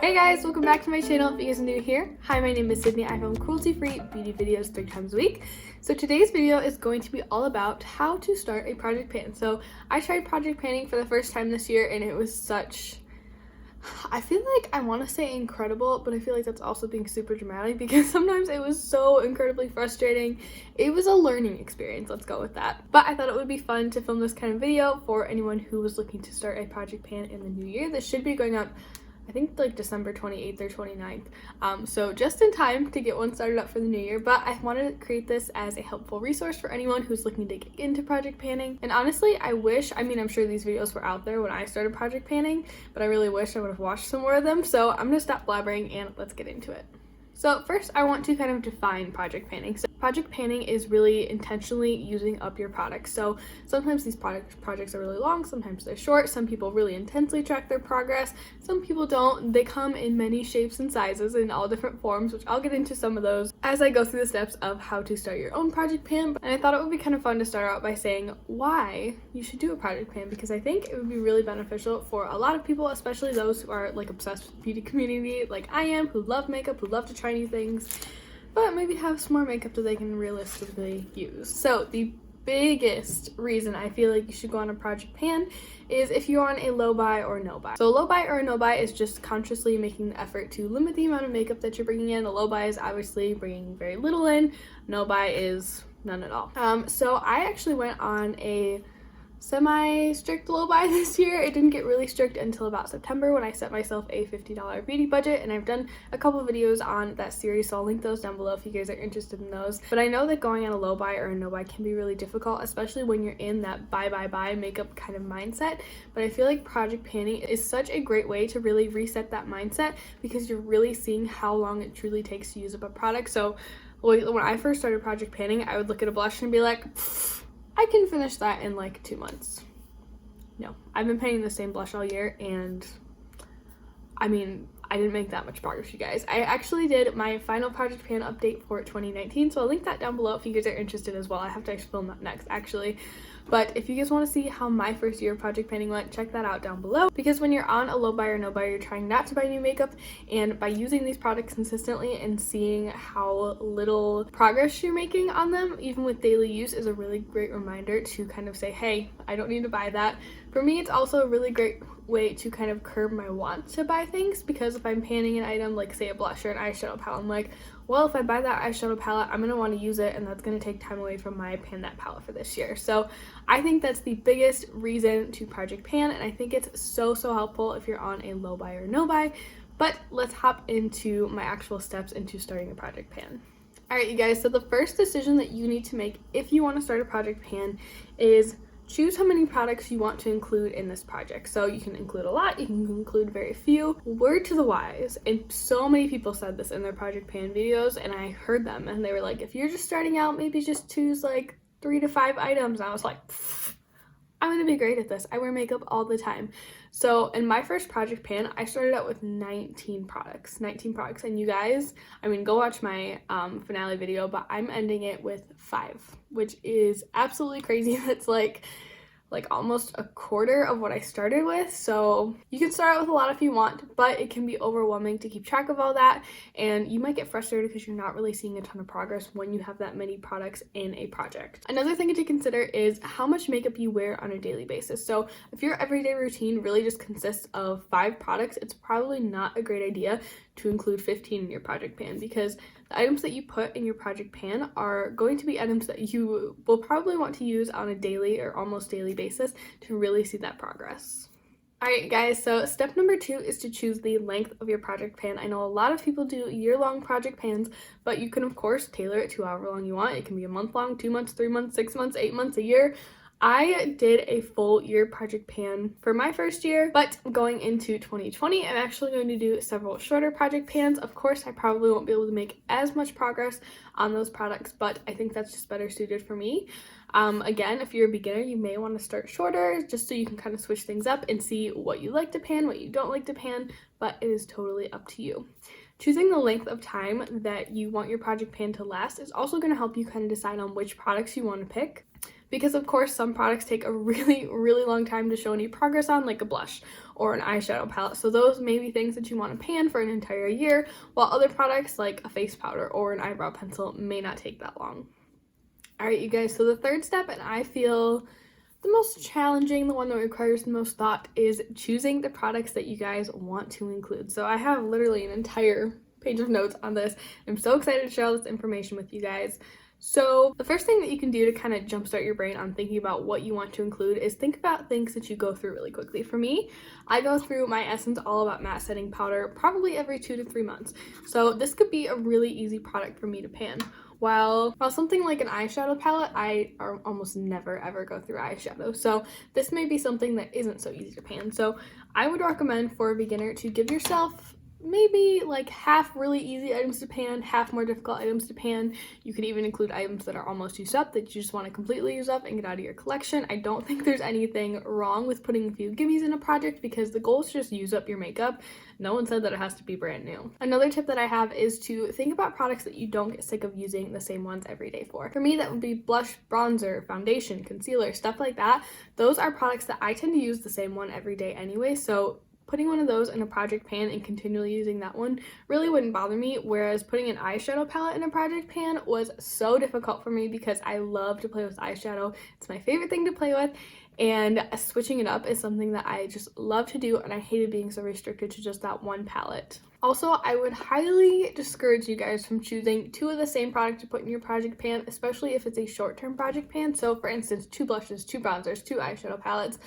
Hey guys, welcome back to my channel if you guys are new here. Hi, my name is Sydney. I film cruelty-free beauty videos 3 times a week. So today's video is going to be all about how to start a project pan. So I tried project panning for the first time this year and it was such, I feel like I want to say incredible, but I feel like that's also being super dramatic because sometimes it was so incredibly frustrating. It was a learning experience, let's go with that. But I thought it would be fun to film this kind of video for anyone who was looking to start a project pan in the new year. This should be going up I think like December 28th or 29th. So just in time to get one started up for the new year, but I wanted to create this as a helpful resource for anyone who's looking to get into project panning. And honestly, I'm sure these videos were out there when I started project panning, but I really wish I would have watched some more of them. So I'm gonna stop blabbering and let's get into it. So first I want to kind of define project panning. So project panning is really intentionally using up your products. So sometimes these projects are really long, sometimes they're short. Some people really intensely track their progress, some people don't. They come in many shapes and sizes in all different forms, which I'll get into some of those as I go through the steps of how to start your own project pan. And I thought it would be kind of fun to start out by saying why you should do a project pan, because I think it would be really beneficial for a lot of people, especially those who are like obsessed with the beauty community like I am, who love makeup, who love to try new things, but maybe have some more makeup that they can realistically use. So the biggest reason I feel like you should go on a project pan is if you're on a low buy or no buy. So a low buy or a no buy is just consciously making the effort to limit the amount of makeup that you're bringing in. A low buy is obviously bringing very little in. No buy is none at all. So I actually went on a semi-strict low buy this year. It didn't get really strict until about September when I set myself a $50 beauty budget, and I've done a couple of videos on that series, so I'll link those down below if you guys are interested in those. But I know that going on a low buy or a no buy can be really difficult, especially when you're in that buy makeup kind of mindset. But I feel like project panning is such a great way to really reset that mindset, because you're really seeing how long it truly takes to use up a product. So when I first started project panning, I would look at a blush and be like, I can finish that in like 2 months. No, I've been painting the same blush all year, and I didn't make that much progress, you guys. I actually did my final project pan update for 2019, so I'll link that down below if you guys are interested as well. I have to actually film that next, actually. But if you guys want to see how my first year of project panning went, check that out down below. Because when you're on a low buy or no buy, you're trying not to buy new makeup, and by using these products consistently and seeing how little progress you're making on them, even with daily use, is a really great reminder to kind of say, hey, I don't need to buy that. For me, it's also a really great way to kind of curb my want to buy things, because if I'm panning an item like say a blush or an eyeshadow palette, I'm like, well, if I buy that eyeshadow palette, I'm gonna want to use it, and that's gonna take time away from my pan that palette for this year. So I think that's the biggest reason to project pan, and I think it's so helpful if you're on a low buy or no buy. But let's hop into my actual steps into starting a project pan. Alright, you guys, so the first decision that you need to make if you want to start a project pan is choose how many products you want to include in this project. So you can include a lot, you can include very few. Word to the wise, and so many people said this in their project pan videos, and I heard them, and they were like, if you're just starting out, maybe just choose like 3 to 5 items. And I was like, I'm gonna be great at this. I wear makeup all the time. So in my first project pan, I started out with 19 products. And you guys, go watch my finale video, but I'm ending it with 5, which is absolutely crazy. That's like almost a quarter of what I started with. So you can start out with a lot if you want, but it can be overwhelming to keep track of all that, and you might get frustrated because you're not really seeing a ton of progress when you have that many products in a project. Another thing to consider is how much makeup you wear on a daily basis. So if your everyday routine really just consists of 5 products, it's probably not a great idea to include 15 in your project pan, because the items that you put in your project pan are going to be items that you will probably want to use on a daily or almost daily basis to really see that progress. Alright guys, so step number 2 is to choose the length of your project pan. I know a lot of people do year-long project pans, but you can of course tailor it to however long you want. It can be a month long, 2 months, 3 months, 6 months, 8 months, a year. I did a full year project pan for my first year, but going into 2020, I'm actually going to do several shorter project pans. Of course, I probably won't be able to make as much progress on those products, but I think that's just better suited for me. Again, if you're a beginner, you may want to start shorter just so you can kind of switch things up and see what you like to pan, what you don't like to pan, but it is totally up to you. Choosing the length of time that you want your project pan to last is also going to help you kind of decide on which products you want to pick. because of course some products take a really long time to show any progress on, like a blush or an eyeshadow palette. So those may be things that you want to pan for an entire year, while other products like a face powder or an eyebrow pencil may not take that long. Alright, you guys, so the third step, and I feel the most challenging, the one that requires the most thought, is choosing the products that you guys want to include. So I have literally an entire page of notes on this. I'm so excited to share all this information with you guys. So the first thing that you can do to kind of jumpstart your brain on thinking about what you want to include is think about things that you go through really quickly. For me, I go through my Essence All About Matte Setting Powder probably every 2 to 3 months. So this could be a really easy product for me to pan. While something like an eyeshadow palette, I almost never ever go through eyeshadow. So this may be something that isn't so easy to pan. So I would recommend for a beginner to give yourself maybe like half really easy items to pan, half more difficult items to pan. You could even include items that are almost used up that you just want to completely use up and get out of your collection. I don't think there's anything wrong with putting a few gimmies in a project because the goal is to just use up your makeup. No one said that it has to be brand new. Another tip that I have is to think about products that you don't get sick of using the same ones every day for. For me, that would be blush, bronzer, foundation, concealer, stuff like that. Those are products that I tend to use the same one every day anyway, so putting one of those in a project pan and continually using that one really wouldn't bother me, whereas putting an eyeshadow palette in a project pan was so difficult for me because I love to play with eyeshadow. It's my favorite thing to play with, and switching it up is something that I just love to do, and I hated being so restricted to just that one palette. Also, I would highly discourage you guys from choosing 2 of the same product to put in your project pan, especially if it's a short-term project pan. So for instance, 2 blushes, 2 bronzers, 2 eyeshadow palettes.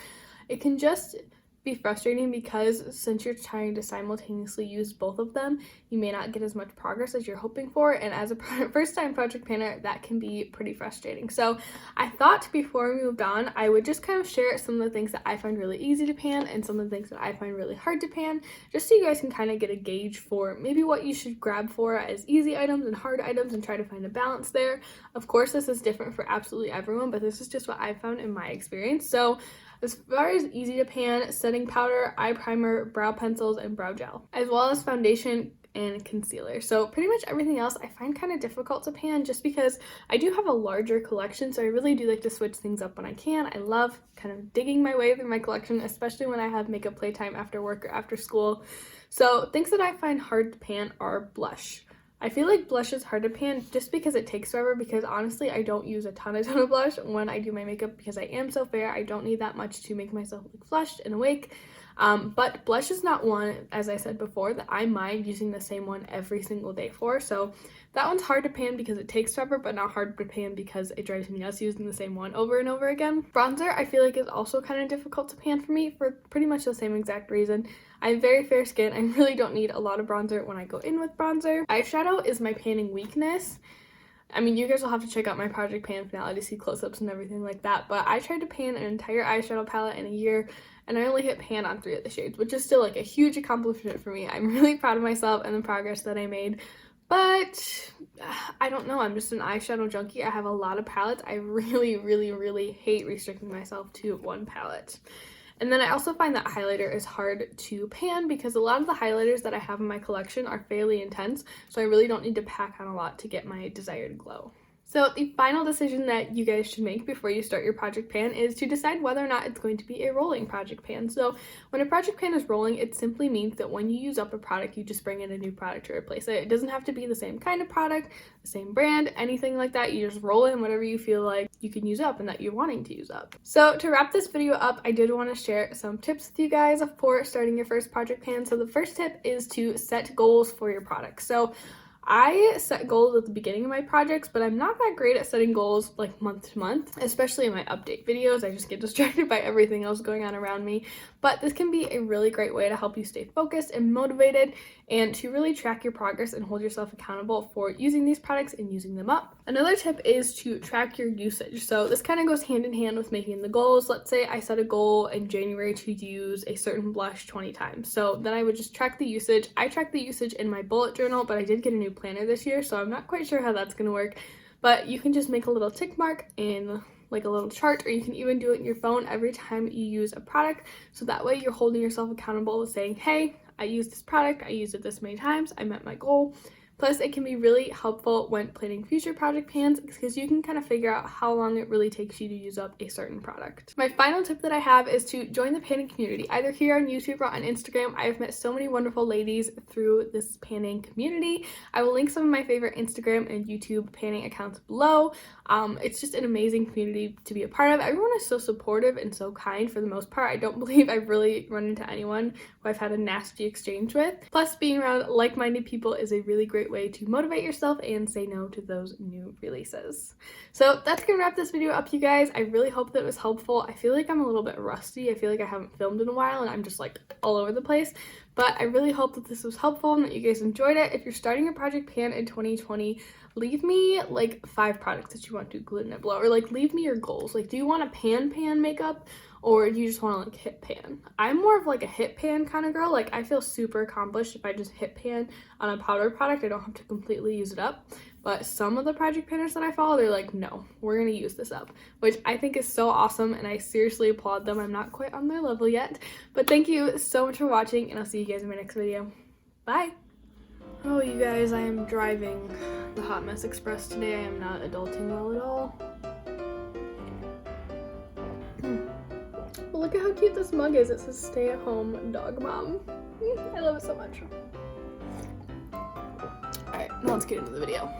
It can just be frustrating because since you're trying to simultaneously use both of them, you may not get as much progress as you're hoping for, and as a first-time project panner, that can be pretty frustrating. So I thought before we moved on, I would just kind of share some of the things that I find really easy to pan and some of the things that I find really hard to pan, just so you guys can kind of get a gauge for maybe what you should grab for as easy items and hard items and try to find a balance there. Of course, this is different for absolutely everyone, but this is just what I've found in my experience. So as far as easy to pan, setting powder, eye primer, brow pencils, and brow gel, as well as foundation and concealer. So pretty much everything else I find kind of difficult to pan just because I do have a larger collection, so I really do like to switch things up when I can. I love kind of digging my way through my collection, especially when I have makeup playtime after work or after school. So things that I find hard to pan are blush. I feel like blush is hard to pan just because it takes forever, because honestly I don't use a ton of blush when I do my makeup because I am so fair. I don't need that much to make myself look flushed and awake. But blush is not one, as I said before, that I mind using the same one every single day for. So that one's hard to pan because it takes forever, but not hard to pan because it drives me nuts using the same one over and over again. Bronzer I feel like is also kind of difficult to pan for me for pretty much the same exact reason. I have very fair skin. I really don't need a lot of bronzer when I go in with bronzer. Eyeshadow is my panning weakness. I mean, you guys will have to check out my project pan finale to see close-ups and everything like that, but I tried to pan an entire eyeshadow palette in a year, and I only hit pan on 3 of the shades, which is still like a huge accomplishment for me. I'm really proud of myself and the progress that I made, but I don't know, I'm just an eyeshadow junkie. I have a lot of palettes. I really hate restricting myself to one palette. And then I also find that highlighter is hard to pan because a lot of the highlighters that I have in my collection are fairly intense, so I really don't need to pack on a lot to get my desired glow. So the final decision that you guys should make before you start your project pan is to decide whether or not it's going to be a rolling project pan. So when a project pan is rolling, it simply means that when you use up a product, you just bring in a new product to replace it. It doesn't have to be the same kind of product, the same brand, anything like that. You just roll in whatever you feel like you can use up and that you're wanting to use up. So to wrap this video up, I did want to share some tips with you guys for starting your first project pan. So the first tip is to set goals for your product. So I set goals at the beginning of my projects, but I'm not that great at setting goals like month to month, especially in my update videos. I just get distracted by everything else going on around me. But this can be a really great way to help you stay focused and motivated and to really track your progress and hold yourself accountable for using these products and using them up. Another tip is to track your usage. So this kind of goes hand in hand with making the goals. Let's say I set a goal in January to use a certain blush 20 times. So then I would just track the usage. I track the usage in my bullet journal, but I did get a new planner this year, so I'm not quite sure how that's going to work. But you can just make a little tick mark in like a little chart, or you can even do it in your phone every time you use a product. So that way you're holding yourself accountable with saying, hey, I used this product, I used it this many times, I met my goal. Plus, it can be really helpful when planning future project pans because you can kind of figure out how long it really takes you to use up a certain product. My final tip that I have is to join the panning community, either here on YouTube or on Instagram. I have met so many wonderful ladies through this panning community. I will link some of my favorite Instagram and YouTube panning accounts below. It's just an amazing community to be a part of. Everyone is so supportive and so kind for the most part. I don't believe I've really run into anyone who I've had a nasty exchange with. Plus, being around like-minded people is a really great way to motivate yourself and say no to those new releases. So that's gonna wrap this video up, you guys. I really hope that it was helpful. I feel like I'm a little bit rusty. I feel like I haven't filmed in a while and I'm just like all over the place. But I really hope that this was helpful and that you guys enjoyed it. If you're starting a project pan in 2020, leave me like 5 products that you want to glue and blow, or like leave me your goals. Like, do you want a pan makeup, or do you just want to like hit pan? I'm more of like a hit pan kind of girl. Like, I feel super accomplished if I just hit pan on a powder product. I don't have to completely use it up. But some of the project panners that I follow, they're like, no, we're gonna use this up, which I think is so awesome, and I seriously applaud them. I'm not quite on their level yet, but thank you so much for watching, and I'll see you guys in my next video. Bye. Oh, you guys, I am driving the Hot Mess Express today. I am not adulting well at all. But look at how cute this mug is. It says stay at home dog mom. I love it so much. Alright, now let's get into the video.